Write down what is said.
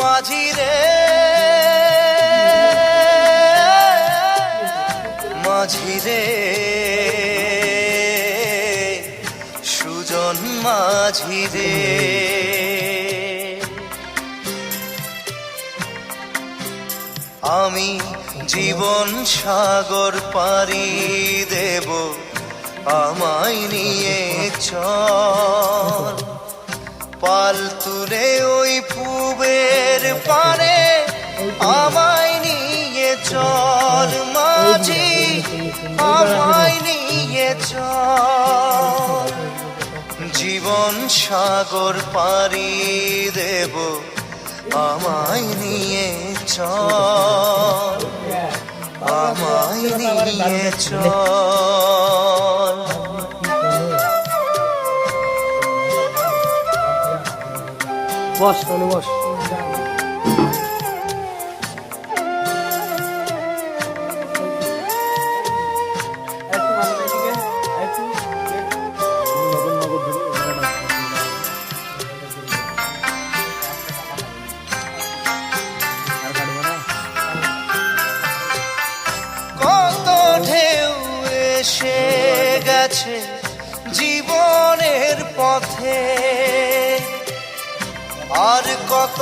মাঝি রে মাঝি রে সুজন মাঝি রে আমি জীবন সাগর পাড়ি দেব আমায় নিয়ে চল পাল তুলে ওই পুবের পারে আমায় নিয়ে চল মাঝি আমায় নিয়ে চল জীবন সাগর পাড়ি দেব আমায় নিয়ে চল আমায় নিয়ে চল বস তনু বস কত ঢেউ এসে গেছে জীবনের পথে আর কত